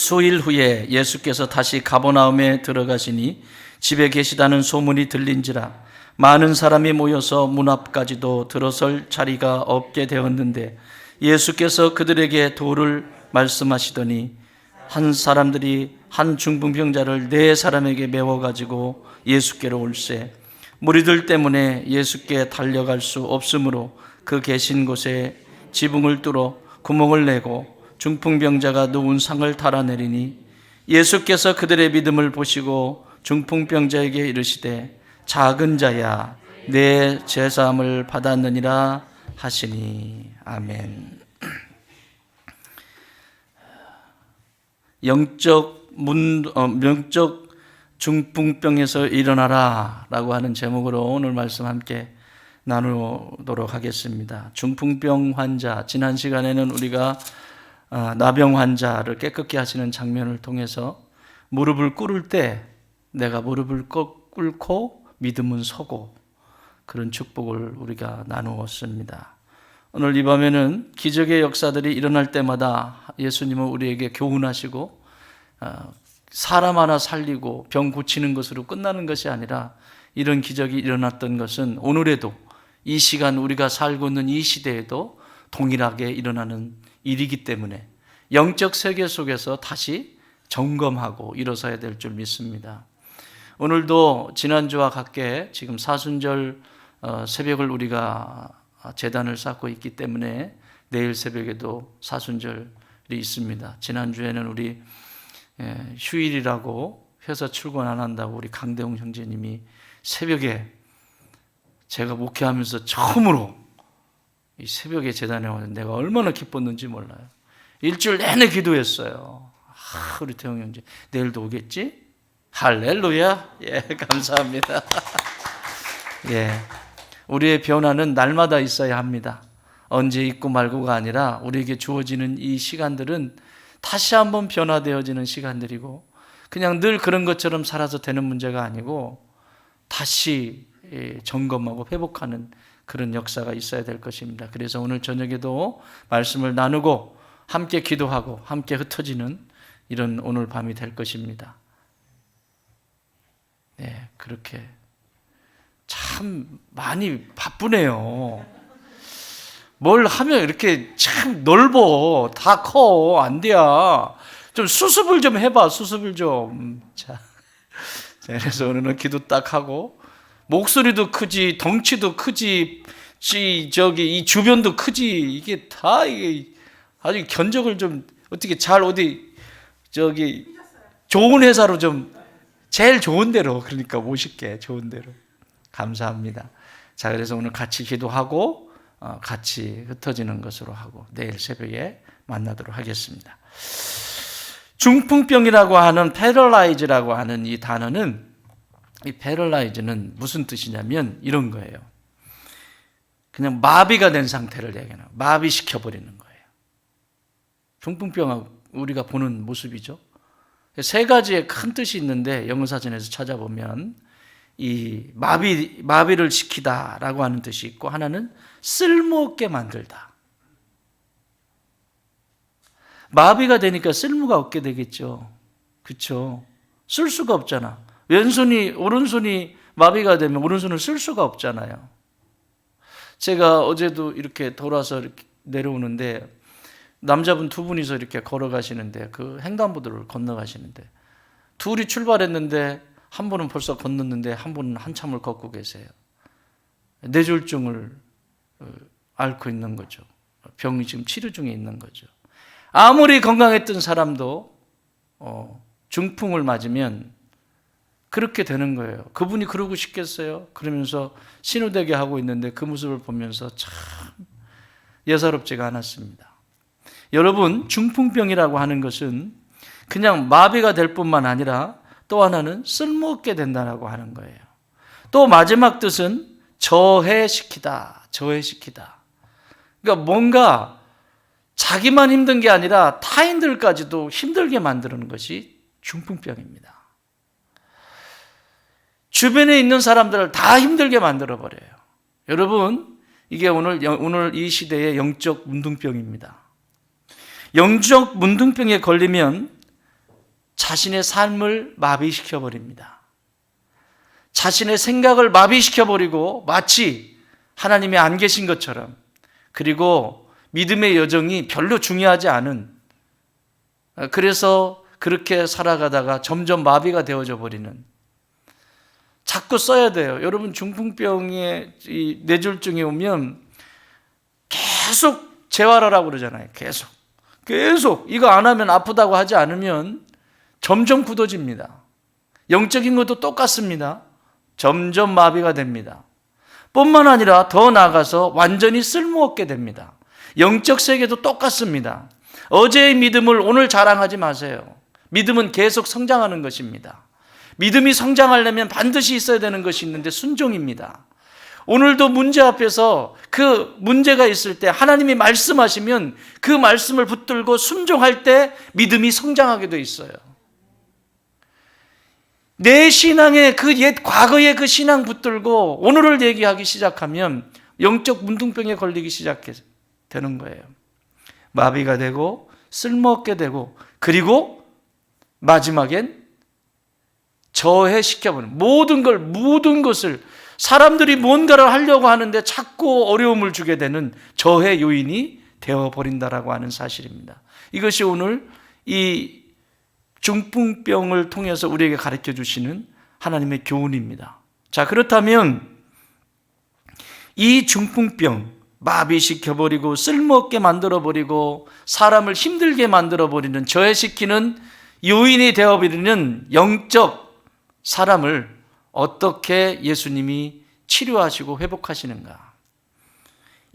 수일 후에 예수께서 다시 가버나움에 들어가시니 집에 계시다는 소문이 들린지라 많은 사람이 모여서 문 앞까지도 들어설 자리가 없게 되었는데 예수께서 그들에게 도를 말씀하시더니 한 사람들이 한 중풍병자를 4사람에게 메워가지고 예수께로 올세 무리들 때문에 예수께 달려갈 수 없으므로 그 계신 곳에 지붕을 뚫어 구멍을 내고 중풍병자가 누운 상을 달아내리니 예수께서 그들의 믿음을 보시고 중풍병자에게 이르시되 작은 자야 내 죄사함을 받았느니라 하시니 아멘. 영적 중풍병에서 일어나라 라고 하는 제목으로 오늘 말씀 함께 나누도록 하겠습니다. 중풍병 환자, 지난 시간에는 우리가 나병 환자를 깨끗게 하시는 장면을 통해서 무릎을 꿇을 때 내가 무릎을 꿇고 믿음은 서고 그런 축복을 우리가 나누었습니다. 오늘 이 밤에는 기적의 역사들이 일어날 때마다 예수님은 우리에게 교훈하시고 사람 하나 살리고 병 고치는 것으로 끝나는 것이 아니라 이런 기적이 일어났던 것은 오늘에도 이 시간 우리가 살고 있는 이 시대에도 동일하게 일어나는 일이기 때문에 영적 세계 속에서 다시 점검하고 일어서야 될 줄 믿습니다. 오늘도 지난주와 같게 지금 사순절 새벽을 우리가 제단을 쌓고 있기 때문에 내일 새벽에도 사순절이 있습니다. 지난주에는 우리 휴일이라고 회사 출근 안 한다고 우리 강대웅 형제님이 새벽에 제가 목회하면서 처음으로 이 새벽에 제단에 왔는데 내가 얼마나 기뻤는지 몰라요. 일주일 내내 기도했어요. 우리 태웅 형제 내일도 오겠지? 할렐루야. 예, 감사합니다. 예, 우리의 변화는 날마다 있어야 합니다. 언제 있고 말고가 아니라 우리에게 주어지는 이 시간들은 다시 한번 변화되어지는 시간들이고 그냥 늘 그런 것처럼 살아서 되는 문제가 아니고 다시 점검하고 회복하는 그런 역사가 있어야 될 것입니다. 그래서 오늘 저녁에도 말씀을 나누고 함께 기도하고 함께 흩어지는 이런 오늘 밤이 될 것입니다. 네, 그렇게 참 많이 바쁘네요. 뭘 하면 이렇게 참 넓어. 다 커. 안 돼야. 좀 수습을 좀 해봐. 수습을 좀. 자, 그래서 오늘은 기도 딱 하고 목소리도 크지, 덩치도 크지, 이 주변도 크지. 이게 다 이게 아주 견적을 좀 어떻게 잘 좋은 회사로 좀 제일 좋은 데로 그러니까 모실게 좋은 데로. 감사합니다. 자, 그래서 오늘 같이 기도하고 같이 흩어지는 것으로 하고 내일 새벽에 만나도록 하겠습니다. 중풍병이라고 하는 패럴라이즈라고 하는 이 단어는 이 패럴라이즈는 무슨 뜻이냐면 이런 거예요. 그냥 마비가 된 상태를 얘기하는 마비시켜버리는 거예요. 중풍병하고 우리가 보는 모습이죠. 3가지의 큰 뜻이 있는데 영어사전에서 찾아보면 이 마비를 시키다라고 하는 뜻이 있고 하나는 쓸모없게 만들다. 마비가 되니까 쓸모가 없게 되겠죠. 그렇죠? 쓸 수가 없잖아. 오른손이 마비가 되면 오른손을 쓸 수가 없잖아요. 제가 어제도 이렇게 돌아서 이렇게 내려오는데 남자분 2분이서 이렇게 걸어가시는데 그 횡단보도를 건너가시는데 둘이 출발했는데 한 분은 벌써 건넜는데 한 분은 한참을 걷고 계세요. 뇌졸중을 앓고 있는 거죠. 병이 지금 치료 중에 있는 거죠. 아무리 건강했던 사람도 중풍을 맞으면 그렇게 되는 거예요. 그분이 그러고 싶겠어요? 그러면서 신우되게 하고 있는데 그 모습을 보면서 참 예사롭지가 않았습니다. 여러분, 중풍병이라고 하는 것은 그냥 마비가 될 뿐만 아니라 또 하나는 쓸모없게 된다라고 하는 거예요. 또 마지막 뜻은 저해시키다. 그러니까 뭔가 자기만 힘든 게 아니라 타인들까지도 힘들게 만드는 것이 중풍병입니다. 주변에 있는 사람들을 다 힘들게 만들어버려요. 여러분, 이게 오늘 이 시대의 영적 문둥병입니다. 영적 문둥병에 걸리면 자신의 삶을 마비시켜버립니다. 자신의 생각을 마비시켜버리고 마치 하나님이 안 계신 것처럼, 그리고 믿음의 여정이 별로 중요하지 않은, 그래서 그렇게 살아가다가 점점 마비가 되어져 버리는, 자꾸 써야 돼요. 여러분, 중풍병의 이 뇌졸중이 오면 계속 재활하라고 그러잖아요. 계속 이거 안 하면, 아프다고 하지 않으면 점점 굳어집니다. 영적인 것도 똑같습니다. 점점 마비가 됩니다. 뿐만 아니라 더 나아가서 완전히 쓸모없게 됩니다. 영적 세계도 똑같습니다. 어제의 믿음을 오늘 자랑하지 마세요. 믿음은 계속 성장하는 것입니다. 믿음이 성장하려면 반드시 있어야 되는 것이 있는데 순종입니다. 오늘도 문제 앞에서 그 문제가 있을 때 하나님이 말씀하시면 그 말씀을 붙들고 순종할 때 믿음이 성장하게 돼 있어요. 내 신앙의 그 옛 과거의 그 신앙 붙들고 오늘을 얘기하기 시작하면 영적 문둥병에 걸리기 시작되는 거예요. 마비가 되고 쓸모없게 되고, 그리고 마지막엔 저해시켜버리는, 모든 것을 사람들이 뭔가를 하려고 하는데 자꾸 어려움을 주게 되는 저해 요인이 되어버린다라고 하는 사실입니다. 이것이 오늘 이 중풍병을 통해서 우리에게 가르쳐 주시는 하나님의 교훈입니다. 자, 그렇다면 이 중풍병, 마비시켜버리고 쓸모없게 만들어버리고 사람을 힘들게 만들어버리는, 저해시키는 요인이 되어버리는 영적 사람을 어떻게 예수님이 치료하시고 회복하시는가?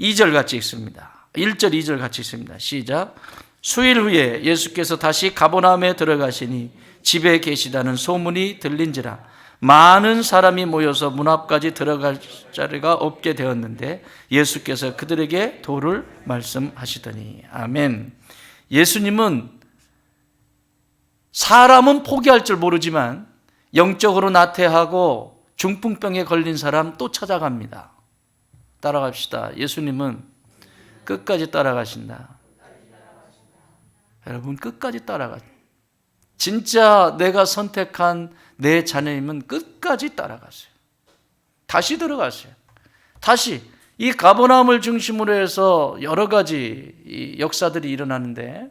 2절 같이 읽습니다. 1절, 2절 같이 읽습니다. 시작. 수일 후에 예수께서 다시 가버나움에 들어가시니 집에 계시다는 소문이 들린지라 많은 사람이 모여서 문 앞까지 들어갈 자리가 없게 되었는데 예수께서 그들에게 도를 말씀하시더니. 아멘. 예수님은 사람은 포기할 줄 모르지만 영적으로 나태하고 중풍병에 걸린 사람 또 찾아갑니다. 따라갑시다. 예수님은 끝까지 따라가신다. 여러분, 끝까지 따라가죠. 진짜 내가 선택한 내 자녀님은 끝까지 따라가세요. 다시 들어가세요. 다시 이 가버나움을 중심으로 해서 여러 가지 역사들이 일어나는데,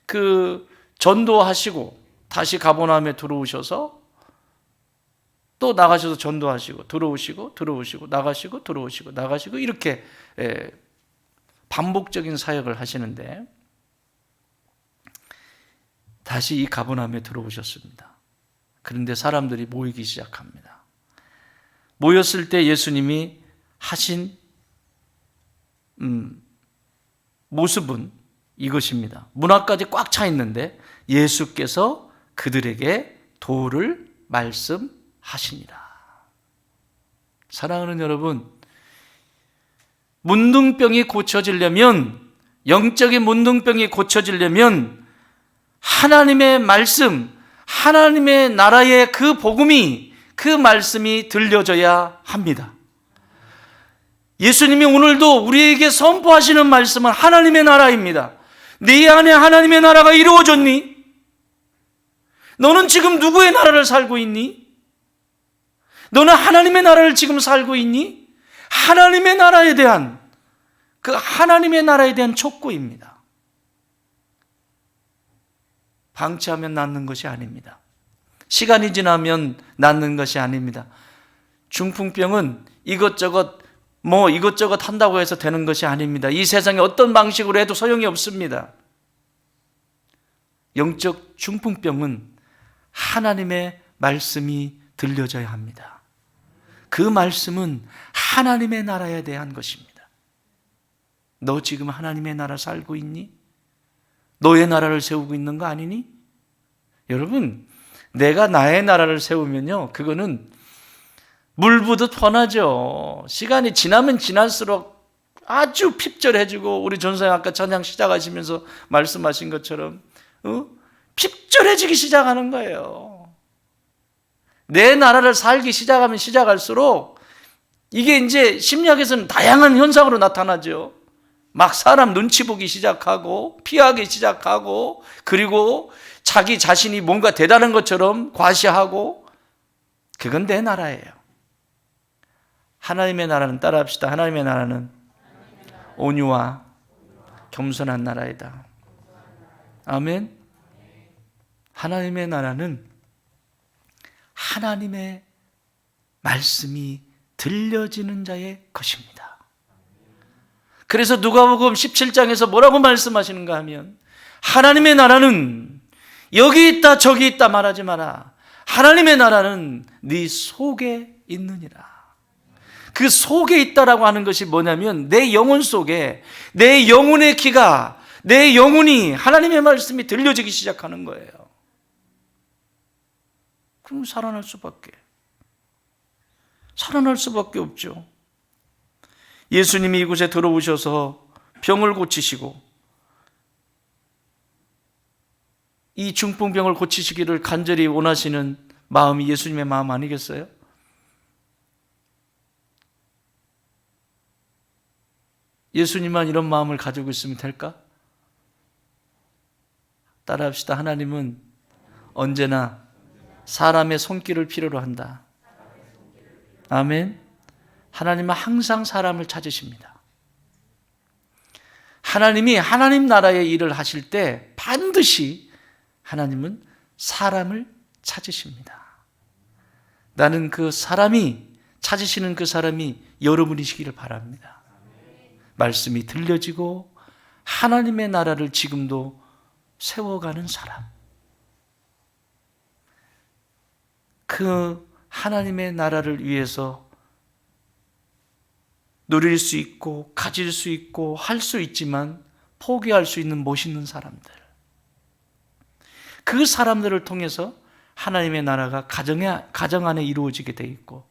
그 전도하시고 다시 가버나움에 들어오셔서 또 나가셔서 전도하시고 들어오시고 나가시고 들어오시고 나가시고, 이렇게 반복적인 사역을 하시는데 다시 이 가버나움에 들어오셨습니다. 그런데 사람들이 모이기 시작합니다. 모였을 때 예수님이 하신 모습은 이것입니다. 문 앞까지 꽉 차 있는데 예수께서 그들에게 도를 말씀하시니라. 사랑하는 여러분, 문둥병이 고쳐지려면, 영적인 문둥병이 고쳐지려면 하나님의 말씀, 하나님의 나라의 그 복음이, 그 말씀이 들려져야 합니다. 예수님이 오늘도 우리에게 선포하시는 말씀은 하나님의 나라입니다. 네 안에 하나님의 나라가 이루어졌니? 너는 지금 누구의 나라를 살고 있니? 너는 하나님의 나라를 지금 살고 있니? 하나님의 나라에 대한, 그 하나님의 나라에 대한 촉구입니다. 방치하면 낫는 것이 아닙니다. 시간이 지나면 낫는 것이 아닙니다. 중풍병은 이것저것 한다고 해서 되는 것이 아닙니다. 이 세상에 어떤 방식으로 해도 소용이 없습니다. 영적 중풍병은 하나님의 말씀이 들려져야 합니다. 그 말씀은 하나님의 나라에 대한 것입니다. 너 지금 하나님의 나라 살고 있니? 너의 나라를 세우고 있는 거 아니니? 여러분, 내가 나의 나라를 세우면요, 그거는 물 부듯 뻔하죠. 시간이 지나면 지날수록 아주 핍절해지고, 우리 전사님 아까 찬양 시작하시면서 말씀하신 것처럼 핍절해지기 시작하는 거예요. 내 나라를 살기 시작하면 시작할수록 이게 이제 심리학에서는 다양한 현상으로 나타나죠. 막 사람 눈치 보기 시작하고, 피하기 시작하고, 그리고 자기 자신이 뭔가 대단한 것처럼 과시하고, 그건 내 나라예요. 하나님의 나라는, 따라합시다. 하나님의 나라는 온유와 겸손한 나라이다. 아멘. 하나님의 나라는 하나님의 말씀이 들려지는 자의 것입니다. 그래서 누가복음 17장에서 뭐라고 말씀하시는가 하면, 하나님의 나라는 여기 있다 저기 있다 말하지 마라. 하나님의 나라는 네 속에 있느니라. 그 속에 있다라고 하는 것이 뭐냐면, 내 영혼 속에, 내 영혼의 귀가, 내 영혼이 하나님의 말씀이 들려지기 시작하는 거예요. 그럼 살아날 수밖에 없죠. 예수님이 이곳에 들어오셔서 병을 고치시고, 이 중풍병을 고치시기를 간절히 원하시는 마음이 예수님의 마음 아니겠어요? 예수님만 이런 마음을 가지고 있으면 될까? 따라합시다. 하나님은 언제나 사람의 손길을 필요로 한다. 아멘. 하나님은 항상 사람을 찾으십니다. 하나님이 하나님 나라의 일을 하실 때 반드시 하나님은 사람을 찾으십니다. 나는 그 사람이, 찾으시는 그 사람이 여러분이시기를 바랍니다. 말씀이 들려지고 하나님의 나라를 지금도 세워가는 사람, 그 하나님의 나라를 위해서 누릴 수 있고 가질 수 있고 할 수 있지만 포기할 수 있는 멋있는 사람들, 그 사람들을 통해서 하나님의 나라가 가정 안에 이루어지게 돼 있고,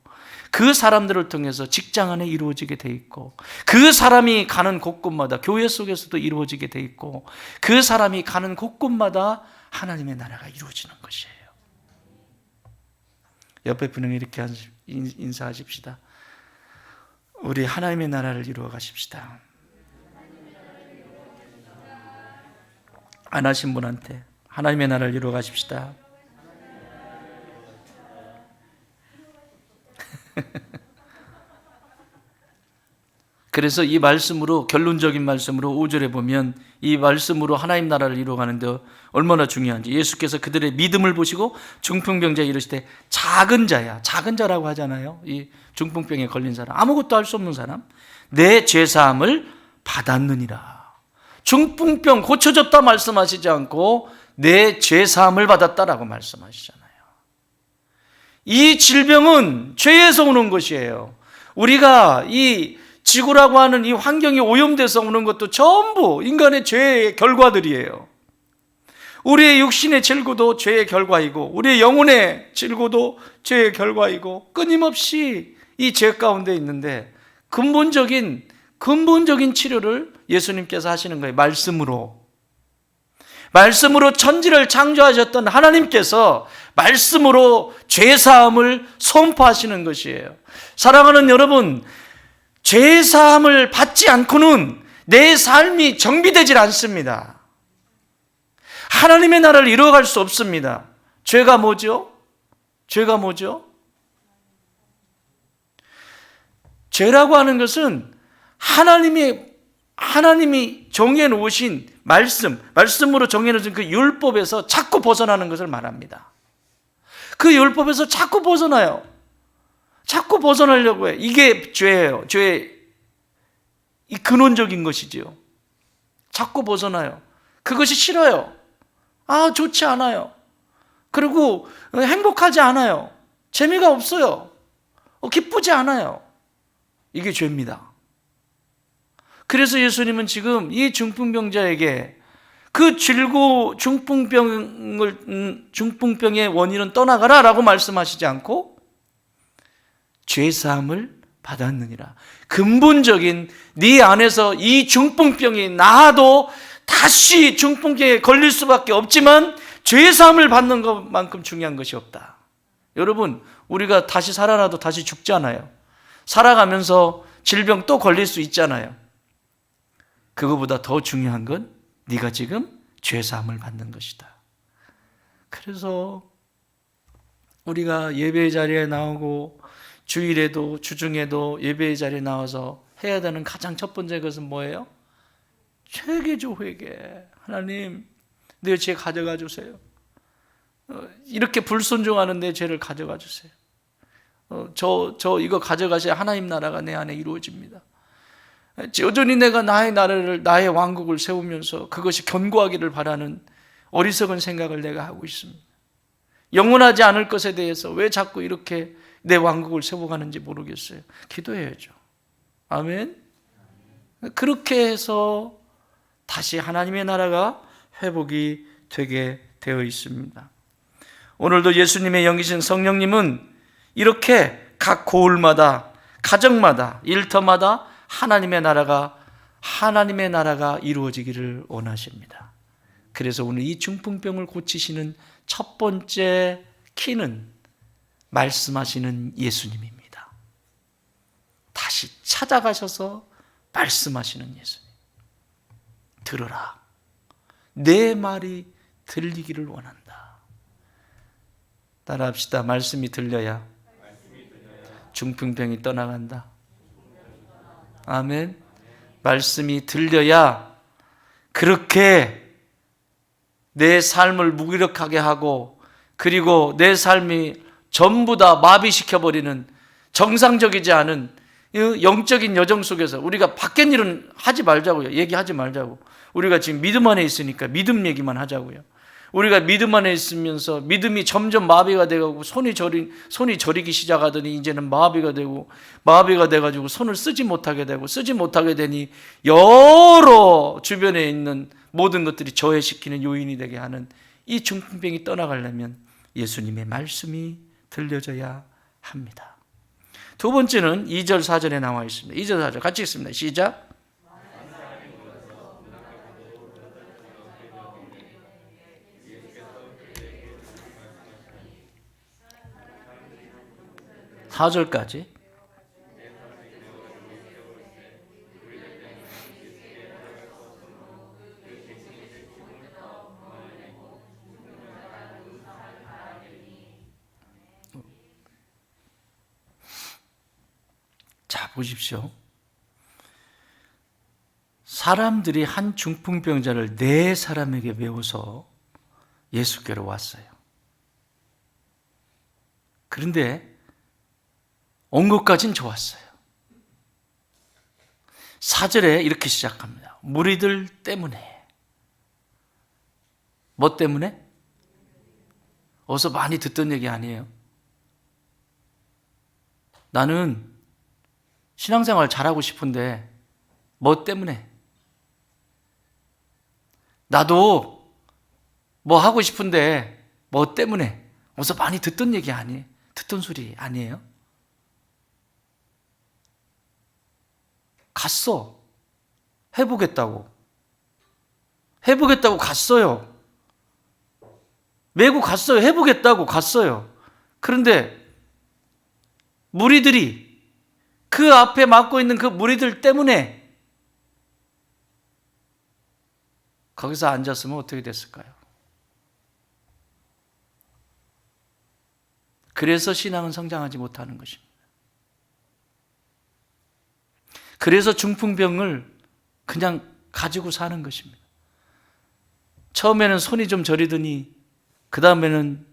그 사람들을 통해서 직장 안에 이루어지게 돼 있고, 그 사람이 가는 곳곳마다 교회 속에서도 이루어지게 돼 있고, 그 사람이 가는 곳곳마다 하나님의 나라가 이루어지는 것이에요. 옆에 분에게 이렇게 인사하십시다. 우리 하나님의 나라를 이루어 가십시다. 안 하신 분한테 하나님의 나라를 이루어 가십시다. 그래서 이 말씀으로, 결론적인 말씀으로 5절에 보면 이 말씀으로 하나님 나라를 이루어가는데 얼마나 중요한지, 예수께서 그들의 믿음을 보시고 중풍병자에 이르시되, 작은 자야, 작은 자라고 하잖아요. 이 중풍병에 걸린 사람, 아무것도 할 수 없는 사람, 내 죄사함을 받았느니라. 중풍병 고쳐졌다 말씀하시지 않고 내 죄사함을 받았다라고 말씀하시잖아요. 이 질병은 죄에서 오는 것이에요. 우리가 이 지구라고 하는 이 환경이 오염돼서 오는 것도 전부 인간의 죄의 결과들이에요. 우리의 육신의 질고도 죄의 결과이고, 우리의 영혼의 질고도 죄의 결과이고, 끊임없이 이 죄 가운데 있는데 근본적인 치료를 예수님께서 하시는 거예요. 말씀으로 천지를 창조하셨던 하나님께서 말씀으로 죄사함을 선포하시는 것이에요. 사랑하는 여러분, 죄사함을 받지 않고는 내 삶이 정비되질 않습니다. 하나님의 나라를 이루어갈 수 없습니다. 죄가 뭐죠? 죄라고 하는 것은 하나님이 정해 놓으신 말씀으로 정해 놓으신 그 율법에서 자꾸 벗어나는 것을 말합니다. 그 율법에서 자꾸 벗어나요. 자꾸 벗어나려고 해. 이게 죄예요. 죄의 이 근원적인 것이지요. 자꾸 벗어나요. 그것이 싫어요. 좋지 않아요. 그리고 행복하지 않아요. 재미가 없어요. 기쁘지 않아요. 이게 죄입니다. 그래서 예수님은 지금 이 중풍병자에게 그 중풍병의 원인은 떠나가라 라고 말씀하시지 않고 죄사함을 받았느니라. 근본적인 네 안에서 이 중풍병이 나아도 다시 중풍병에 걸릴 수밖에 없지만 죄사함을 받는 것만큼 중요한 것이 없다. 여러분, 우리가 다시 살아나도 다시 죽잖아요. 살아가면서 질병 또 걸릴 수 있잖아요. 그거보다 더 중요한 건 네가 지금 죄사함을 받는 것이다. 그래서 우리가 예배의 자리에 나오고 주일에도 주중에도 예배의 자리에 나와서 해야 되는 가장 첫 번째 것은 뭐예요? 회개죠, 회개. 하나님, 내 죄 가져가 주세요. 이렇게 불순종하는 내 죄를 가져가 주세요. 저 이거 가져가셔야 하나님 나라가 내 안에 이루어집니다. 여전히 내가 나의 나라를, 나의 왕국을 세우면서 그것이 견고하기를 바라는 어리석은 생각을 내가 하고 있습니다. 영원하지 않을 것에 대해서 왜 자꾸 이렇게 내 왕국을 세워가는지 모르겠어요. 기도해야죠. 아멘. 그렇게 해서 다시 하나님의 나라가 회복이 되게 되어 있습니다. 오늘도 예수님의 영이신 성령님은 이렇게 각 고을마다, 가정마다, 일터마다 하나님의 나라가 이루어지기를 원하십니다. 그래서 오늘 이 중풍병을 고치시는 첫 번째 키는 말씀하시는 예수님입니다. 다시 찾아가셔서 말씀하시는 예수님. 들어라. 내 말이 들리기를 원한다. 따라합시다. 말씀이 들려야 중풍병이 떠나간다. 아멘. 말씀이 들려야 그렇게 내 삶을 무기력하게 하고 그리고 내 삶이 전부 다 마비시켜버리는 정상적이지 않은 영적인 여정 속에서 우리가 밖엔 일은 하지 말자고요. 얘기하지 말자고. 우리가 지금 믿음 안에 있으니까 믿음 얘기만 하자고요. 우리가 믿음 안에 있으면서 믿음이 점점 마비가 되고 손이 저리기 시작하더니 이제는 마비가 돼가지고 손을 쓰지 못하게 되니 여러 주변에 있는 모든 것들이 저해시키는 요인이 되게 하는 이 중풍병이 떠나가려면 예수님의 말씀이 들려져야 합니다. 두 번째는 2절 4절에 나와 있습니다. 2절 4절 같이 읽습니다. 시작. 사절까지. 자, 보십시오. 사람들이 한 중풍병자를 4사람에게 메워서 예수께로 왔어요. 그런데 온 것까진 좋았어요. 4절에 이렇게 시작합니다. 무리들 때문에. 뭐 때문에? 어서 많이 듣던 얘기 아니에요. 나는 신앙생활 잘하고 싶은데 뭐 때문에? 나도 뭐 하고 싶은데 뭐 때문에? 어서 많이 듣던 얘기 아니에요? 듣던 소리 아니에요? 갔어. 해보겠다고 갔어요. 메고 갔어요. 해보겠다고 갔어요. 그런데 무리들이 그 앞에 맡고 있는 그 무리들 때문에 거기서 앉았으면 어떻게 됐을까요? 그래서 신앙은 성장하지 못하는 것입니다. 그래서 중풍병을 그냥 가지고 사는 것입니다. 처음에는 손이 좀 저리더니 그 다음에는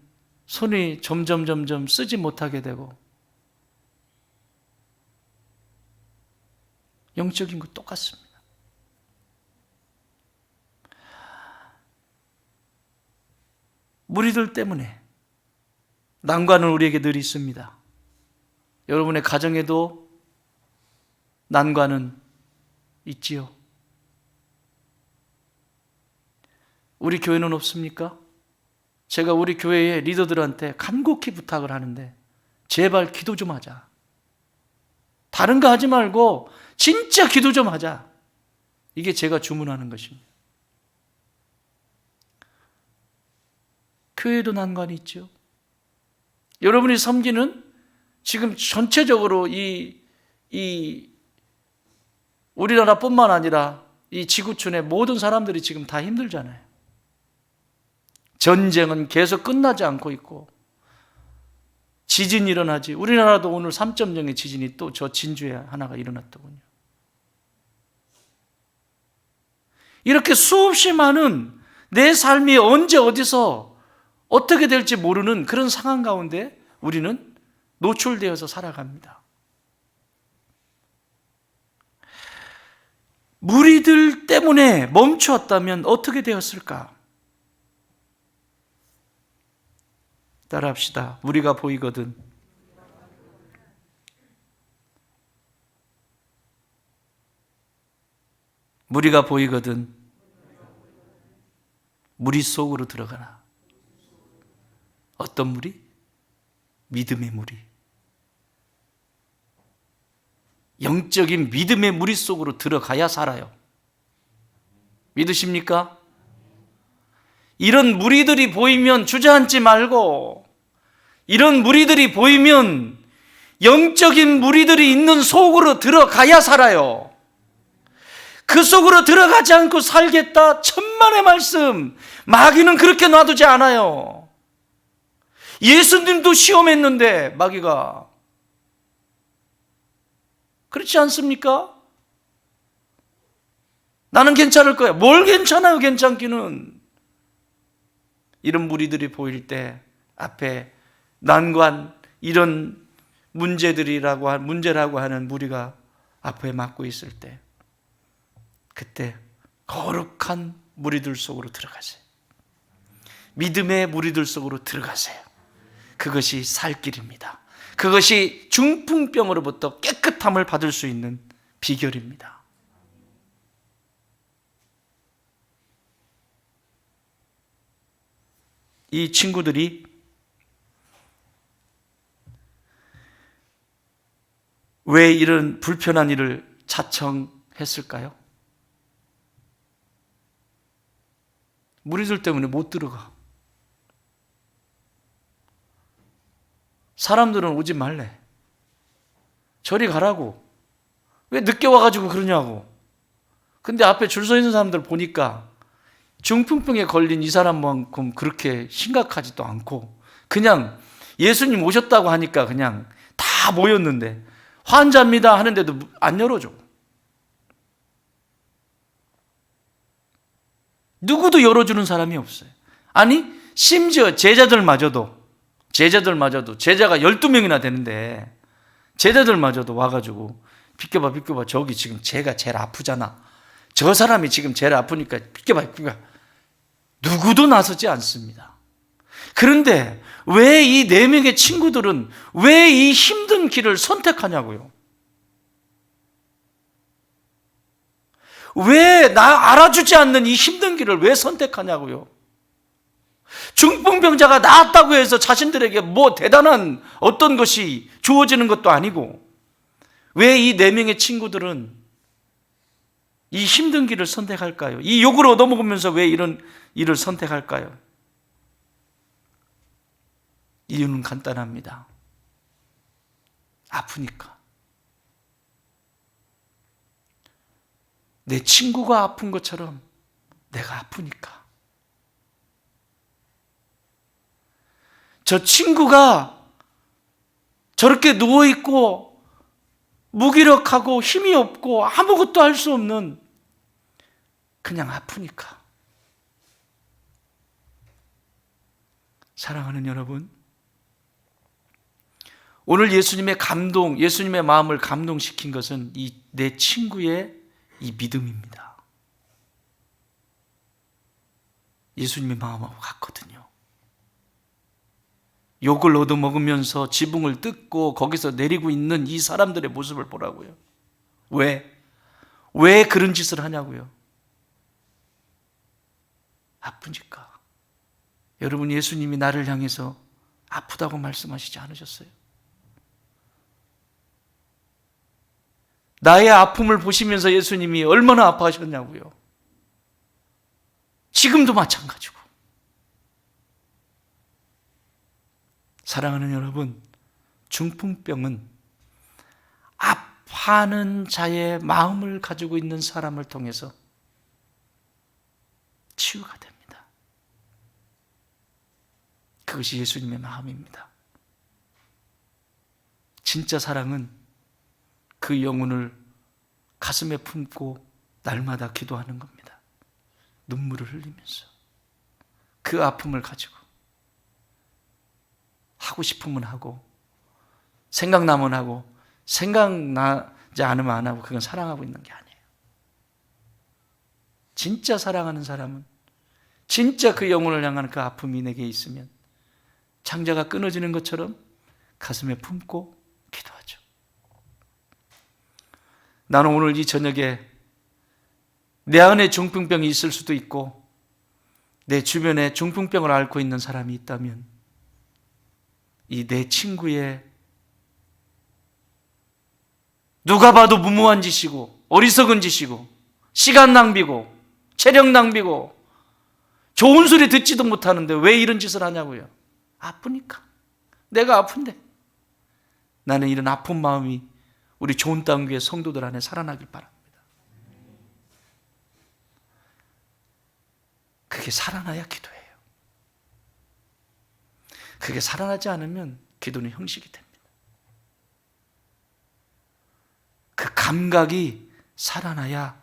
손이 점점 쓰지 못하게 되고 영적인 것 똑같습니다. 무리들 때문에 난관은 우리에게 늘 있습니다. 여러분의 가정에도 난관은 있지요. 우리 교회는 없습니까? 제가 우리 교회의 리더들한테 간곡히 부탁을 하는데 제발 기도 좀 하자. 다른 거 하지 말고 진짜 기도 좀 하자. 이게 제가 주문하는 것입니다. 교회도 난관이 있죠. 여러분이 섬기는 지금 전체적으로 이 우리나라뿐만 아니라 이 지구촌의 모든 사람들이 지금 다 힘들잖아요. 전쟁은 계속 끝나지 않고 있고 지진이 일어나지. 우리나라도 오늘 3.0의 지진이 또 저 진주에 하나가 일어났더군요. 이렇게 수없이 많은 내 삶이 언제 어디서 어떻게 될지 모르는 그런 상황 가운데 우리는 노출되어서 살아갑니다. 무리들 때문에 멈추었다면 어떻게 되었을까? 따라합시다. 무리가 보이거든 무리가 보이거든 무리 속으로 들어가라. 어떤 무리? 믿음의 무리. 영적인 믿음의 무리 속으로 들어가야 살아요. 믿으십니까? 이런 무리들이 보이면 주저앉지 말고, 이런 무리들이 보이면 영적인 무리들이 있는 속으로 들어가야 살아요. 그 속으로 들어가지 않고 살겠다, 천만의 말씀. 마귀는 그렇게 놔두지 않아요. 예수님도 시험했는데 마귀가, 그렇지 않습니까? 나는 괜찮을 거야. 뭘 괜찮아요, 괜찮기는. 이런 무리들이 보일 때 앞에 난관, 이런 문제라고 하는 무리가 앞에 막고 있을 때, 그때 거룩한 무리들 속으로 들어가세요. 믿음의 무리들 속으로 들어가세요. 그것이 살 길입니다. 그것이 중풍병으로부터 깨끗함을 받을 수 있는 비결입니다. 이 친구들이 왜 이런 불편한 일을 자청했을까요? 무리들 때문에 못 들어가. 사람들은 오지 말래. 저리 가라고. 왜 늦게 와가지고 그러냐고. 근데 앞에 줄 서 있는 사람들 보니까 중풍병에 걸린 이 사람만큼 그렇게 심각하지도 않고, 그냥 예수님 오셨다고 하니까 그냥 다 모였는데, 환자입니다 하는데도 안 열어줘. 누구도 열어주는 사람이 없어요. 아니, 심지어 제자들마저도 제자가 12명이나 되는데 제자들마저도 와가지고 비켜봐, 저기 지금 쟤가 제일 아프잖아. 저 사람이 지금 제일 아프니까 비켜봐. 누구도 나서지 않습니다. 그런데 왜 이 4명의 친구들은 왜 이 힘든 길을 선택하냐고요? 왜 나 알아주지 않는 이 힘든 길을 왜 선택하냐고요? 중풍병자가 나았다고 해서 자신들에게 뭐 대단한 어떤 것이 주어지는 것도 아니고, 왜 이 4명의 친구들은 이 힘든 길을 선택할까요? 이 욕을 얻어먹으면서 왜 이런 일을 선택할까요? 이유는 간단합니다. 아프니까. 내 친구가 아픈 것처럼 내가 아프니까. 저 친구가 저렇게 누워있고 무기력하고 힘이 없고 아무것도 할 수 없는, 그냥 아프니까. 사랑하는 여러분, 오늘 예수님의 마음을 감동시킨 것은 이 내 친구의 이 믿음입니다. 예수님의 마음하고 같거든요. 욕을 얻어먹으면서 지붕을 뜯고 거기서 내리고 있는 이 사람들의 모습을 보라고요. 왜 그런 짓을 하냐고요? 아프니까. 여러분, 예수님이 나를 향해서 아프다고 말씀하시지 않으셨어요? 나의 아픔을 보시면서 예수님이 얼마나 아파하셨냐고요? 지금도 마찬가지고. 사랑하는 여러분, 중풍병은 아파하는 자의 마음을 가지고 있는 사람을 통해서 치유가 됩니다. 그것이 예수님의 마음입니다. 진짜 사랑은 그 영혼을 가슴에 품고 날마다 기도하는 겁니다. 눈물을 흘리면서 그 아픔을 가지고 하고 싶으면 하고, 생각나면 하고, 생각나지 않으면 안 하고, 그건 사랑하고 있는 게 아니에요. 진짜 사랑하는 사람은 진짜 그 영혼을 향하는 그 아픔이 내게 있으면 창자가 끊어지는 것처럼 가슴에 품고 기도하죠. 나는 오늘 이 저녁에 내 안에 중풍병이 있을 수도 있고 내 주변에 중풍병을 앓고 있는 사람이 있다면 이 내 친구의 누가 봐도 무모한 짓이고 어리석은 짓이고 시간 낭비고 체력 낭비고 좋은 소리 듣지도 못하는데 왜 이런 짓을 하냐고요. 아프니까. 내가 아픈데. 나는 이런 아픈 마음이 우리 좋은 땅 교회 성도들 안에 살아나길 바랍니다. 그게 살아나야 기도예요. 그게 살아나지 않으면 기도는 형식이 됩니다. 그 감각이 살아나야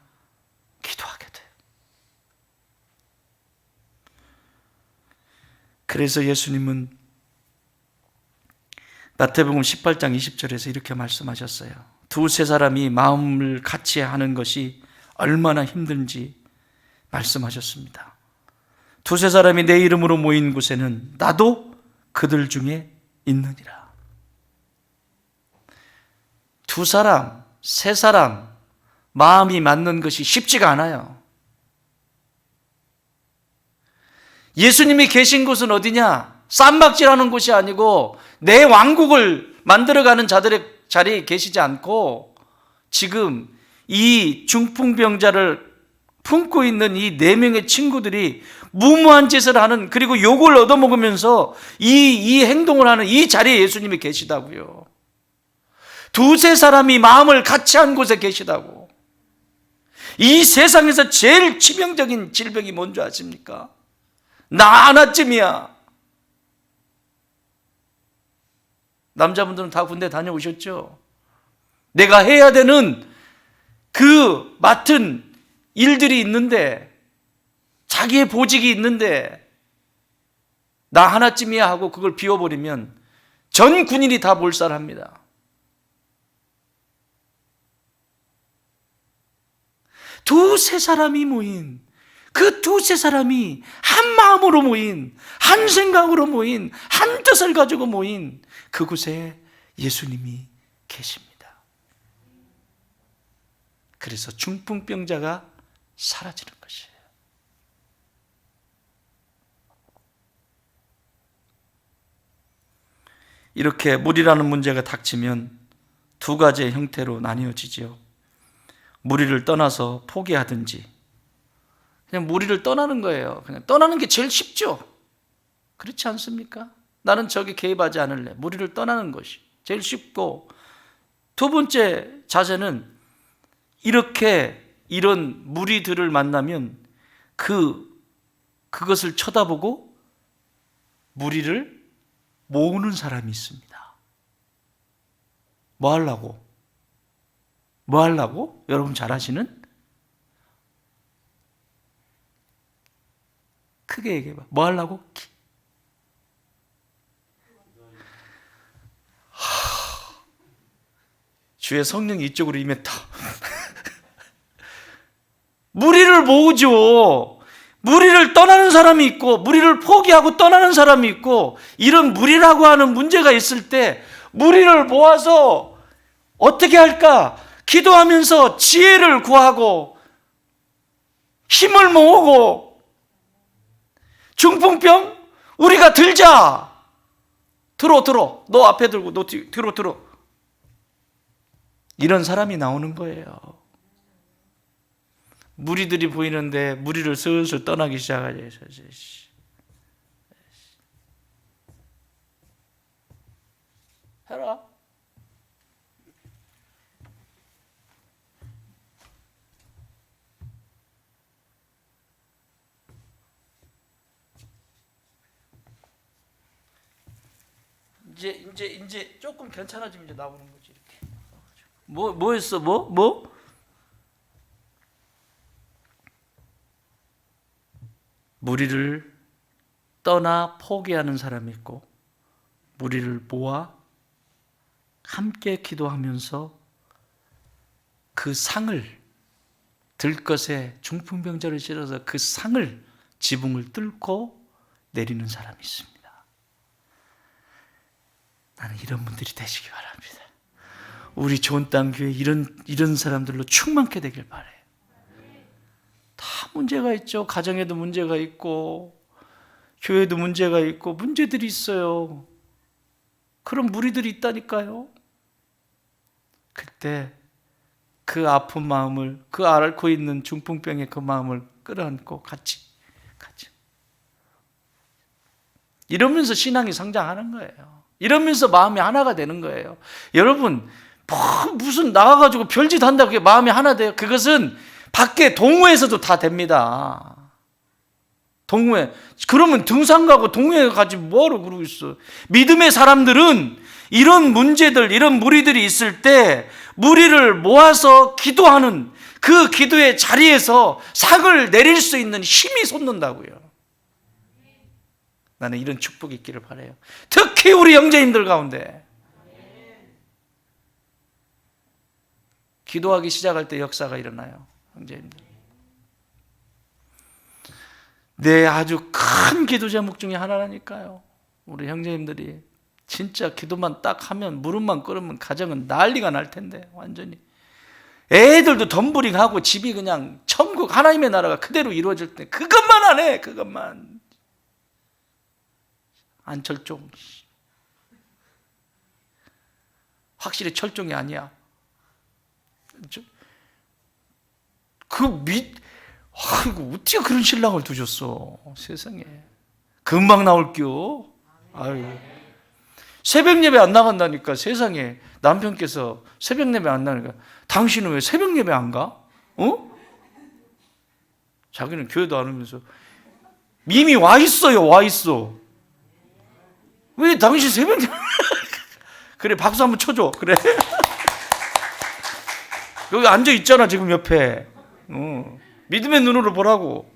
기도하게 돼요. 그래서 예수님은 마태복음 18장 20절에서 이렇게 말씀하셨어요. 두세 사람이 마음을 같이 하는 것이 얼마나 힘든지 말씀하셨습니다. 두세 사람이 내 이름으로 모인 곳에는 나도 그들 중에 있느니라. 두 사람, 세 사람 마음이 맞는 것이 쉽지가 않아요. 예수님이 계신 곳은 어디냐? 쌈박질하는 곳이 아니고 내 왕국을 만들어가는 자들의 자리에 계시지 않고 지금 이 중풍병자를 품고 있는 이 네 명의 친구들이 무모한 짓을 하는, 그리고 욕을 얻어먹으면서 이 행동을 하는 이 자리에 예수님이 계시다고요. 두세 사람이 마음을 같이 한 곳에 계시다고. 이 세상에서 제일 치명적인 질병이 뭔지 아십니까? 나 하나쯤이야. 남자분들은 다 군대 다녀오셨죠? 내가 해야 되는 그 맡은 일들이 있는데, 자기의 보직이 있는데 나 하나쯤이야 하고 그걸 비워버리면 전 군인이 다 몰살합니다. 두세 사람이 모인, 그 두세 사람이 한 마음으로 모인, 한 생각으로 모인, 한 뜻을 가지고 모인 그곳에 예수님이 계십니다. 그래서 중풍병자가 사라지는 것이에요. 이렇게 물이라는 문제가 닥치면 두 가지의 형태로 나뉘어지죠. 무리를 떠나서 포기하든지, 그냥 무리를 떠나는 거예요. 그냥 떠나는 게 제일 쉽죠. 그렇지 않습니까? 나는 저기 개입하지 않을래. 무리를 떠나는 것이 제일 쉽고, 두 번째 자세는 이렇게 이런 무리들을 만나면 그것을 쳐다보고 무리를 모으는 사람이 있습니다. 뭐 하려고? 뭐 하려고? 여러분 잘 아시는? 크게 얘기해봐. 뭐 하려고? 주의 성령이 이쪽으로 임했다. 무리를 모으죠. 무리를 떠나는 사람이 있고, 무리를 포기하고 떠나는 사람이 있고, 이런 무리라고 하는 문제가 있을 때 무리를 모아서 어떻게 할까? 기도하면서 지혜를 구하고 힘을 모으고, 중풍병 우리가 들자. 들어. 너 앞에 들고 너 들어. 이런 사람이 나오는 거예요. 무리들이 보이는데 무리를 슬슬 떠나기 시작하죠. 해라. 이제 조금 괜찮아지면 이제 나오는 거지 이렇게. 뭐였어? 뭐? 무리를 떠나 포기하는 사람이 있고, 무리를 모아 함께 기도하면서 그 상을 들것에 중풍병자를 실어서 그 상을 지붕을 뚫고 내리는 사람이 있습니다. 나는 이런 분들이 되시기 바랍니다. 우리 좋은 땅 교회 이런 사람들로 충만케 되길 바래요. 다 문제가 있죠. 가정에도 문제가 있고 교회도 문제가 있고 문제들이 있어요. 그런 무리들이 있다니까요. 그때 그 아픈 마음을, 그 앓고 있는 중풍병의 그 마음을 끌어안고 같이 이러면서 신앙이 성장하는 거예요. 이러면서 마음이 하나가 되는 거예요. 여러분, 무슨 나가가지고 별짓 한다고 그게 마음이 하나 돼요? 그것은 밖에 동호회에서도 다 됩니다. 동호회. 그러면 등산 가고 동호회 가지 뭐하러 그러고 있어. 믿음의 사람들은 이런 문제들, 이런 무리들이 있을 때 무리를 모아서 기도하는 그 기도의 자리에서 상을 내릴 수 있는 힘이 솟는다고요. 나는 이런 축복이 있기를 바라요. 특히 우리 형제님들 가운데 기도하기 시작할 때 역사가 일어나요. 형제님들. 네, 아주 큰 기도 제목 중에 하나라니까요. 우리 형제님들이 진짜 기도만 딱 하면 무릎만 꿇으면 가정은 난리가 날 텐데 완전히 애들도 덤블링하고 집이 그냥 천국 하나님의 나라가 그대로 이루어질 때 그것만 안 해. 그것만. 안철종 확실히 철종이 아니야. 아이고 어떻게 그런 신랑을 두셨어. 세상에 금방 나올게요. 아유, 새벽 예배 안 나간다니까. 세상에 남편께서 새벽 예배 안 나가니까 당신은 왜 새벽 예배 안 가? 자기는 교회도 안 오면서 이미 와 있어요. 와 있어. 왜 당신 새벽 그래 박수 한번 쳐줘. 그래 여기 앉아 있잖아 지금 옆에. 믿음의 눈으로 보라고.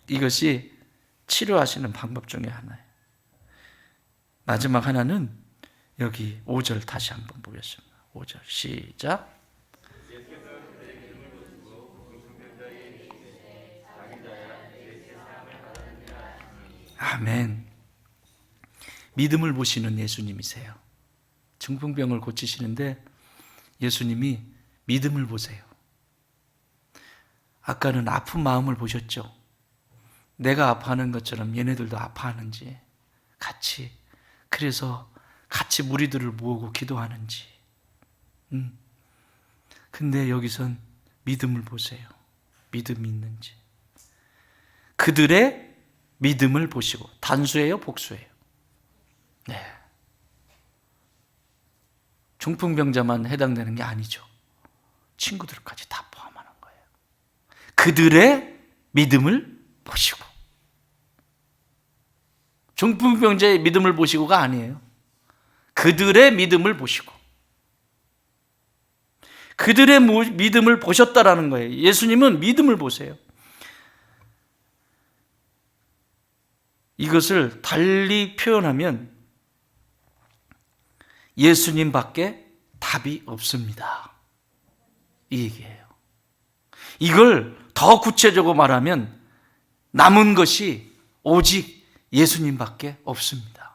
이것이 치료하시는 방법 중에 하나예요. 마지막 하나는 여기 5절 다시 한번 보겠습니다. 5절 시작. 아멘. 믿음을 보시는 예수님이세요. 중풍병을 고치시는데 예수님이 믿음을 보세요. 아까는 아픈 마음을 보셨죠? 내가 아파하는 것처럼 얘네들도 아파하는지 그래서 같이 무리들을 모으고 기도하는지. 근데 여기선 믿음을 보세요. 믿음이 있는지. 그들의 믿음을 보시고. 단수예요, 복수예요? 네. 중풍병자만 해당되는 게 아니죠. 친구들까지 다 포함하는 거예요. 그들의 믿음을 보시고. 중풍병자의 믿음을 보시고가 아니에요. 그들의 믿음을 보시고. 그들의 믿음을 보셨다라는 거예요. 예수님은 믿음을 보세요. 이것을 달리 표현하면 예수님밖에 답이 없습니다. 이 얘기예요. 이걸 더 구체적으로 말하면 남은 것이 오직 예수님밖에 없습니다.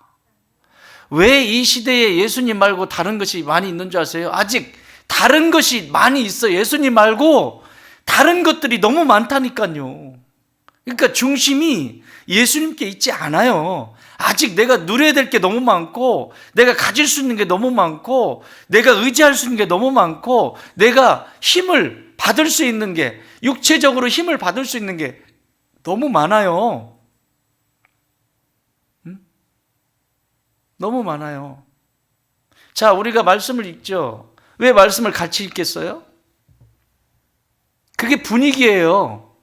왜 이 시대에 예수님 말고 다른 것이 많이 있는 줄 아세요? 아직 다른 것이 많이 있어요. 예수님 말고 다른 것들이 너무 많다니까요. 그러니까 중심이 예수님께 있지 않아요. 아직 내가 누려야 될 게 너무 많고, 내가 가질 수 있는 게 너무 많고, 내가 의지할 수 있는 게 너무 많고, 내가 힘을 받을 수 있는 게, 육체적으로 힘을 받을 수 있는 게 너무 많아요. 너무 많아요. 자, 우리가 말씀을 읽죠. 왜 말씀을 같이 읽겠어요? 그게 분위기예요.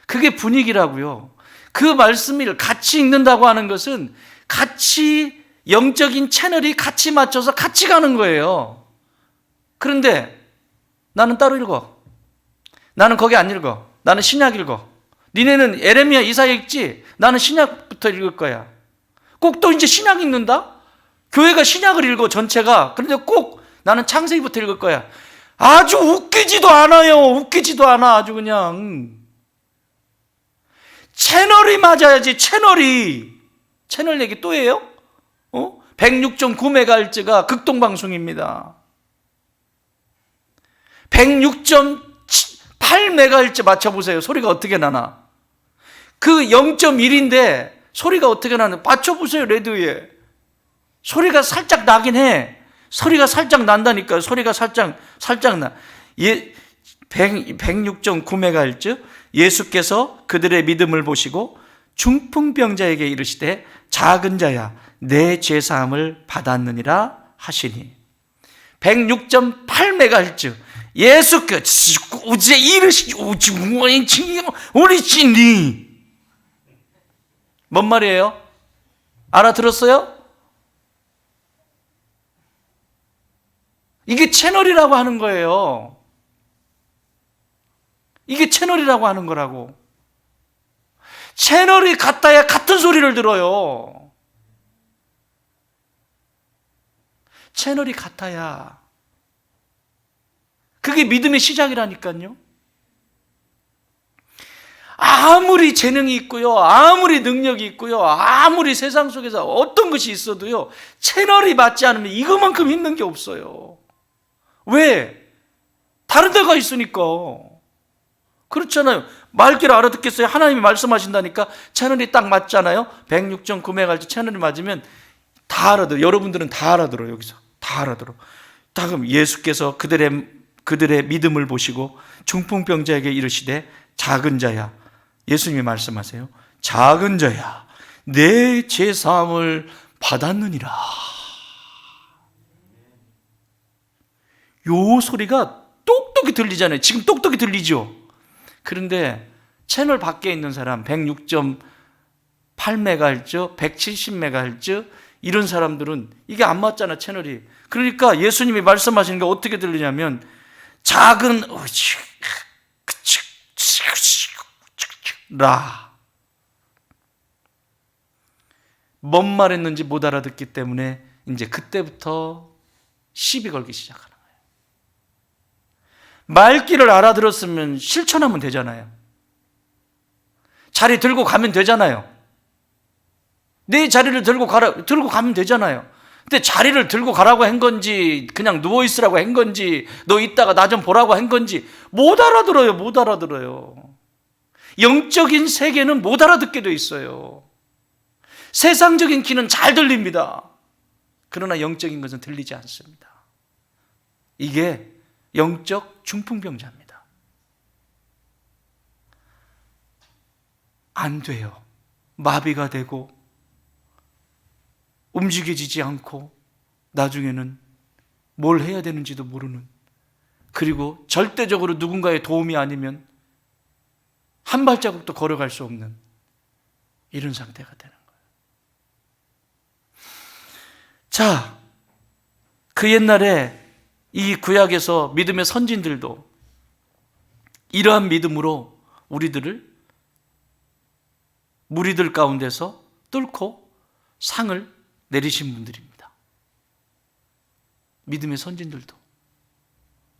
그게 분위기라고요. 그 말씀을 같이 읽는다고 하는 것은 같이 영적인 채널이 같이 맞춰서 같이 가는 거예요. 그런데 나는 따로 읽어. 나는 거기 안 읽어. 나는 신약 읽어. 니네는 에레미야, 이사야 읽지? 나는 신약부터 읽을 거야. 꼭 또 이제 신약 읽는다? 교회가 신약을 읽어, 전체가. 그런데 꼭 나는 창세기부터 읽을 거야. 아주 웃기지도 않아요. 웃기지도 않아. 아주 그냥. 채널이 맞아야지, 채널이. 채널 얘기 또 해요? 106.9MHz가 극동방송입니다. 106.8MHz 맞춰보세요. 소리가 어떻게 나나. 그 0.1인데 소리가 어떻게 나나. 맞춰보세요. 라디오에. 소리가 살짝 나긴 해. 소리가 살짝 난다니까요. 소리가 살짝 나. 106.9MHz. 예수께서 그들의 믿음을 보시고 중풍병자에게 이르시되 작은 자야 내 죄사함을 받았느니라 하시니. 106.8MHz. 예수께서 우제 이르시니 우리 찐니. 뭔 말이에요? 알아들었어요? 이게 채널이라고 하는 거예요. 이게 채널이라고 하는 거라고. 채널이 같아야 같은 소리를 들어요. 채널이 같아야. 그게 믿음의 시작이라니까요. 아무리 재능이 있고요, 아무리 능력이 있고요, 아무리 세상 속에서 어떤 것이 있어도요, 채널이 맞지 않으면 이거만큼 힘든 게 없어요. 왜? 다른 데가 있으니까. 그렇잖아요. 말귀를 알아듣겠어요? 하나님이 말씀하신다니까 채널이 딱 맞잖아요. 106.9MHz 채널이 맞으면 다 알아들어요. 여러분들은 다 알아들어요. 여기서 다 알아들어. 다 그럼 예수께서 그들의 믿음을 보시고 중풍병자에게 이르시되 작은 자야. 예수님이 말씀하세요. 작은 자야 내 죄사함을 받았느니라. 요 소리가 똑똑히 들리잖아요. 지금 똑똑히 들리죠. 그런데 채널 밖에 있는 사람 106.8MHz, 170MHz 이런 사람들은 이게 안 맞잖아, 채널이. 그러니까 예수님이 말씀하시는 게 어떻게 들리냐면 작은 라. 뭔 말했는지 못 알아듣기 때문에 이제 그때부터 시비 걸기 시작하는 거예요. 말귀를 알아들었으면 실천하면 되잖아요. 자리 들고 가면 되잖아요. 내 자리를 들고 가면 되잖아요. 근데 자리를 들고 가라고 한 건지 그냥 누워있으라고 한 건지 너 이따가 나 좀 보라고 한 건지 못 알아들어요. 못 알아들어요. 영적인 세계는 못 알아듣게 돼 있어요. 세상적인 귀는 잘 들립니다. 그러나 영적인 것은 들리지 않습니다. 이게 영적 중풍병자입니다. 안 돼요. 마비가 되고 움직여지지 않고 나중에는 뭘 해야 되는지도 모르는, 그리고 절대적으로 누군가의 도움이 아니면 한 발자국도 걸어갈 수 없는 이런 상태가 되는 거예요. 자, 그 옛날에 이 구약에서 믿음의 선진들도 이러한 믿음으로 무리들 가운데서 뚫고 상을 내리신 분들입니다. 믿음의 선진들도.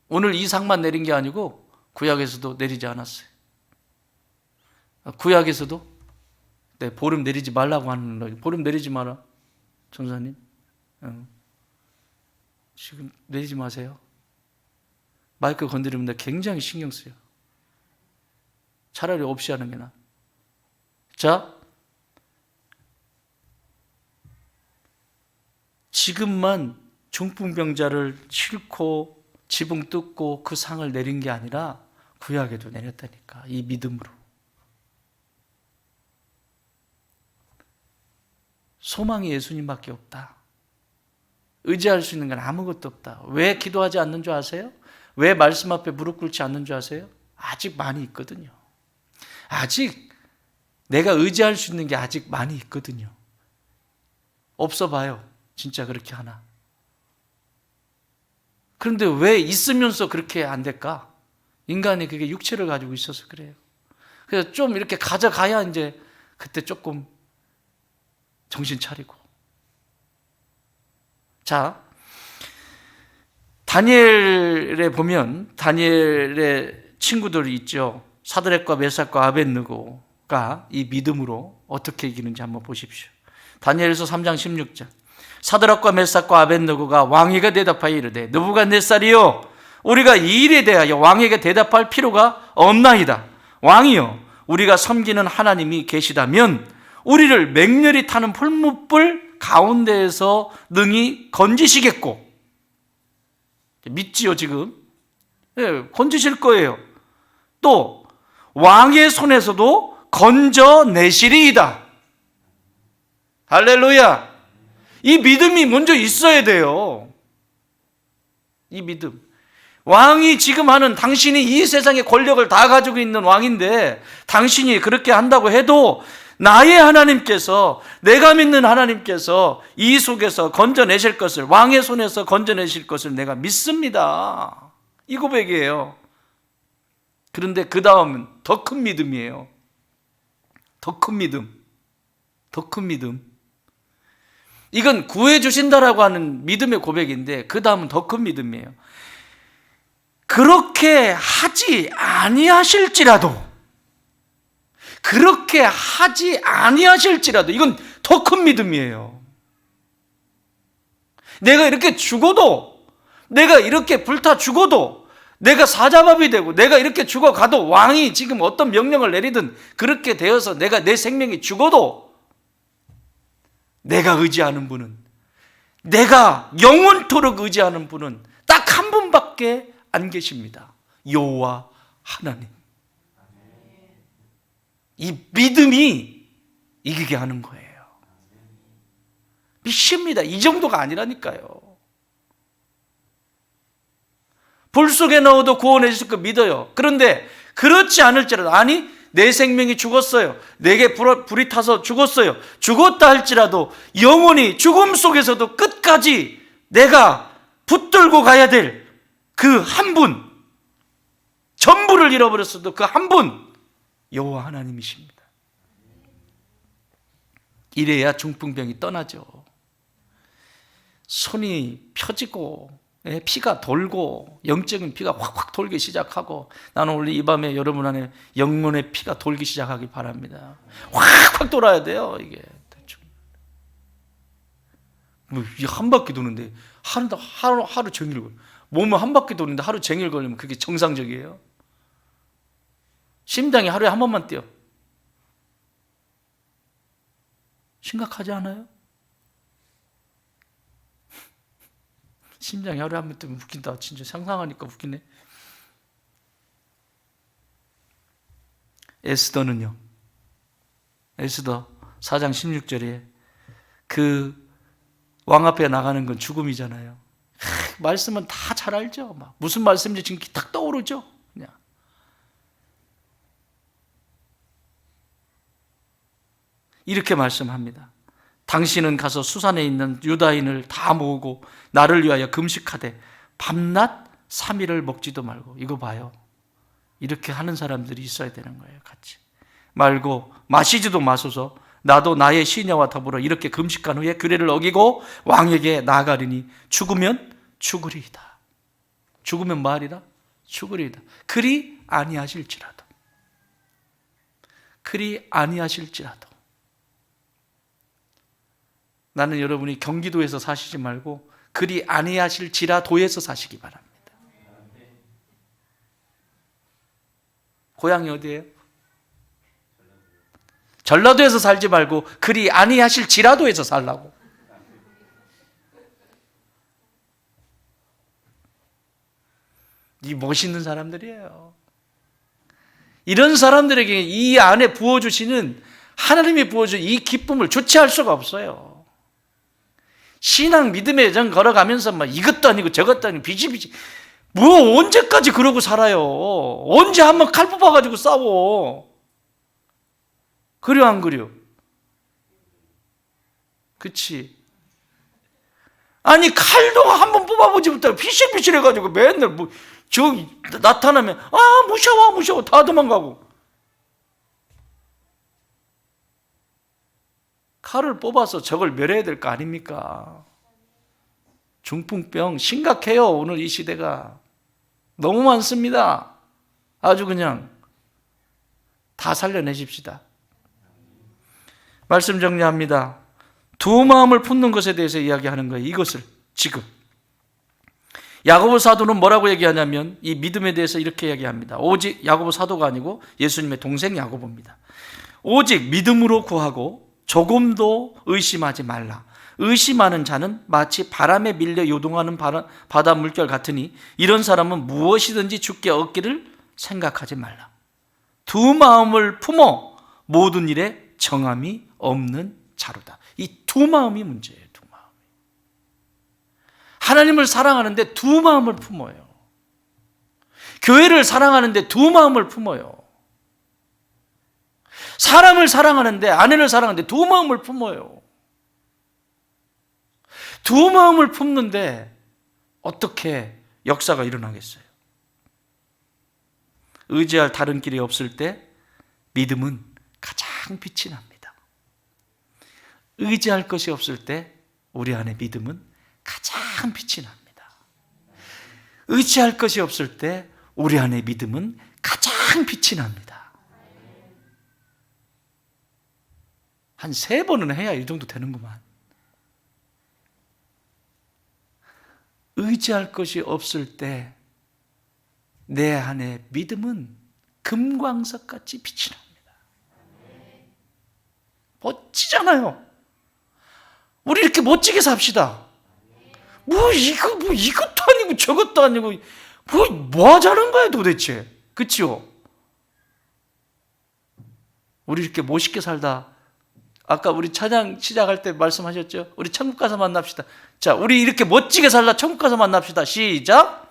오늘 이 상만 내린 게 아니고 구약에서도 내리지 않았어요. 구약에서도 보름 내리지 말라고 하는 거예요. 보름 내리지 마라. 전사님. 지금 내리지 마세요. 마이크 건드리면 굉장히 신경 쓰여. 차라리 없이 하는 게 나아. 자, 지금만 중풍병자를 싣고 지붕 뜯고 그 상을 내린 게 아니라 구약에도 내렸다니까. 이 믿음으로. 소망이 예수님밖에 없다. 의지할 수 있는 건 아무것도 없다. 왜 기도하지 않는 줄 아세요? 왜 말씀 앞에 무릎 꿇지 않는 줄 아세요? 아직 많이 있거든요. 아직 내가 의지할 수 있는 게 아직 많이 있거든요. 없어 봐요. 진짜 그렇게 하나. 그런데 왜 있으면서 그렇게 안 될까? 인간이 그게 육체를 가지고 있어서 그래요. 그래서 좀 이렇게 가져가야 이제 그때 조금 정신 차리고. 자, 다니엘에 보면 다니엘의 친구들이 있죠. 사드락과 메삭과 아벳느고가 이 믿음으로 어떻게 이기는지 한번 보십시오. 다니엘서 3장 16절. 사드락과 메삭과 아벳느고가 왕에게 대답하여 이르되 느부갓네살이요 우리가 이 일에 대하여 왕에게 대답할 필요가 없나이다. 왕이요 우리가 섬기는 하나님이 계시다면 우리를 맹렬히 타는 풀무불 가운데에서 능히 건지시겠고, 믿지요 지금? 네, 건지실 거예요. 또 왕의 손에서도 건져내시리이다. 할렐루야. 이 믿음이 먼저 있어야 돼요. 이 믿음. 왕이 지금 하는, 당신이 이 세상의 권력을 다 가지고 있는 왕인데 당신이 그렇게 한다고 해도 나의 하나님께서, 내가 믿는 하나님께서 이 속에서 건져내실 것을, 왕의 손에서 건져내실 것을 내가 믿습니다. 이 고백이에요. 그런데 그 다음은 더 큰 믿음이에요. 더 큰 믿음. 더 큰 믿음. 이건 구해주신다라고 하는 믿음의 고백인데 그 다음은 더 큰 믿음이에요. 그렇게 하지 아니하실지라도, 그렇게 하지 아니하실지라도, 이건 더 큰 믿음이에요. 내가 이렇게 죽어도, 내가 이렇게 불타 죽어도, 내가 사자밥이 되고 내가 이렇게 죽어가도, 왕이 지금 어떤 명령을 내리든 그렇게 되어서 내가, 내 생명이 죽어도 내가 의지하는 분은, 내가 영원토록 의지하는 분은 딱 한 분밖에 안 계십니다. 여호와 하나님. 이 믿음이 이기게 하는 거예요. 믿습니다. 이 정도가 아니라니까요. 불 속에 넣어도 구원해 주실 거 믿어요. 그런데 그렇지 않을지라도, 아니 내 생명이 죽었어요, 내게 불이 타서 죽었어요, 죽었다 할지라도 영원히 죽음 속에서도 끝까지 내가 붙들고 가야 될 그 한 분, 전부를 잃어버렸어도 그 한 분, 여호와 하나님이십니다. 이래야 중풍병이 떠나죠. 손이 펴지고 피가 돌고 영적인 피가 확확 돌기 시작하고, 나는 원래 이 밤에 여러분 안에 영혼의 피가 돌기 시작하기 바랍니다. 확확 돌아야 돼요. 이게 대충 뭐 한 바퀴 도는데 하루 종일 걸려. 몸은 한 바퀴 도는데 하루 종일 걸리면 그게 정상적이에요? 심장이 하루에 한 번만 뛰어. 심각하지 않아요? 심장이 하루에 한 번 뛰면 웃긴다. 진짜 상상하니까 웃기네. 에스더는요, 에스더 4장 16절에 그 왕 앞에 나가는 건 죽음이잖아요. 말씀은 다 잘 알죠. 막 무슨 말씀인지 지금 딱 떠오르죠. 그냥 이렇게 말씀합니다. 당신은 가서 수산에 있는 유다인을 다 모으고 나를 위하여 금식하되 밤낮 3일을 먹지도 말고. 이거 봐요. 이렇게 하는 사람들이 있어야 되는 거예요. 같이 말고 마시지도 마소서 나도 나의 시녀와 더불어 이렇게 금식한 후에 규례를 어기고 왕에게 나아가리니 죽으면 죽으리이다. 죽으면 뭐하리라? 죽으리이다. 그리 아니하실지라도, 그리 아니하실지라도. 나는 여러분이 경기도에서 사시지 말고 그리 아니하실지라도에서 사시기 바랍니다. 고향이 어디예요? 전라도에서 살지 말고 그리 아니하실지라도에서 살라고. 이 멋있는 사람들이에요. 이런 사람들에게 이 안에 부어주시는, 하나님이 부어준 이 기쁨을 주체할 수가 없어요. 신앙 믿음의 정 걸어가면서 막 이것도 아니고 저것도 아니고 비지비지, 뭐 언제까지 그러고 살아요? 언제 한번 칼 뽑아가지고 싸워? 그려 안 그려? 그치? 아니 칼도 한번 뽑아보지 못하고 피실피실해가지고 맨날 나타나면 무서워 다 도망가고. 칼을 뽑아서 적을 멸해야 될 거 아닙니까? 중풍병 심각해요. 오늘 이 시대가 너무 많습니다. 아주 그냥 다 살려내십시다. 말씀 정리합니다. 두 마음을 품는 것에 대해서 이야기하는 거예요. 이것을 지금 야고보 사도는 뭐라고 얘기하냐면 이 믿음에 대해서 이렇게 얘기합니다. 오직 야고보 사도가 아니고 예수님의 동생 야고보입니다. 오직 믿음으로 구하고 조금도 의심하지 말라. 의심하는 자는 마치 바람에 밀려 요동하는 바다 물결 같으니 이런 사람은 무엇이든지 주께 얻기를 생각하지 말라. 두 마음을 품어 모든 일에 정함이 없는 자로다. 이 두 마음이 문제예요. 두 마음. 하나님을 사랑하는데 두 마음을 품어요. 교회를 사랑하는데 두 마음을 품어요. 사람을 사랑하는데, 아내를 사랑하는데 두 마음을 품어요. 두 마음을 품는데 어떻게 역사가 일어나겠어요? 의지할 다른 길이 없을 때 믿음은 가장 빛이 납니다. 의지할 것이 없을 때 우리 안에 믿음은 가장 빛이 납니다. 의지할 것이 없을 때 우리 안에 믿음은 가장 빛이 납니다. 한 3번은 해야 이 정도 되는구만. 의지할 것이 없을 때 내 안에 믿음은 금광석같이 빛이 납니다. 멋지잖아요. 우리 이렇게 멋지게 삽시다. 이것도 아니고 저것도 아니고 뭐 하자는 거야 도대체. 그치요? 우리 이렇게 멋있게 살다, 아까 우리 찬양 시작할 때 말씀하셨죠? 우리 천국 가서 만납시다. 자, 우리 이렇게 멋지게 살다 천국 가서 만납시다. 시작.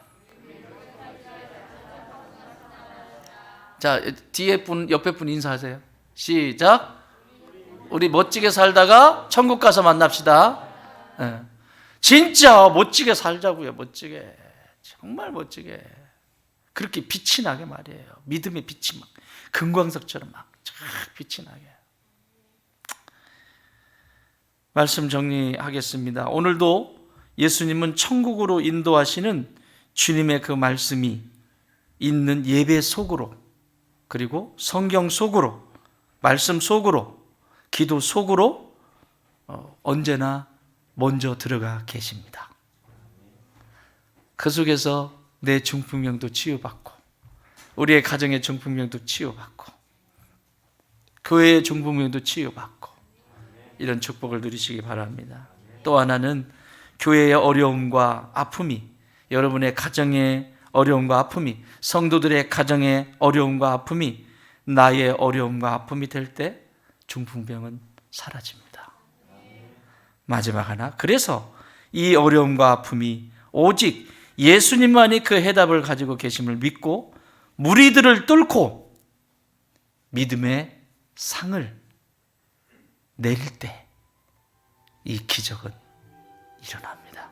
자, 뒤에 분, 옆에 분 인사하세요. 시작. 우리 멋지게 살다가 천국 가서 만납시다. 네. 진짜 멋지게 살자고요. 멋지게. 정말 멋지게. 그렇게 빛이 나게 말이에요. 믿음의 빛이 막 금광석처럼 막 빛이 나게. 말씀 정리하겠습니다. 오늘도 예수님은 천국으로 인도하시는 주님의 그 말씀이 있는 예배 속으로, 그리고 성경 속으로, 말씀 속으로, 기도 속으로 언제나 먼저 들어가 계십니다. 그 속에서 내 중풍병도 치유받고, 우리의 가정의 중풍병도 치유받고, 교회의 중풍병도 치유받고, 이런 축복을 누리시기 바랍니다. 또 하나는 교회의 어려움과 아픔이, 여러분의 가정의 어려움과 아픔이, 성도들의 가정의 어려움과 아픔이 나의 어려움과 아픔이 될 때 중풍병은 사라집니다. 마지막 하나, 그래서 이 어려움과 아픔이 오직 예수님만이 그 해답을 가지고 계심을 믿고 무리들을 뚫고 믿음의 상을 내릴 때 이 기적은 일어납니다.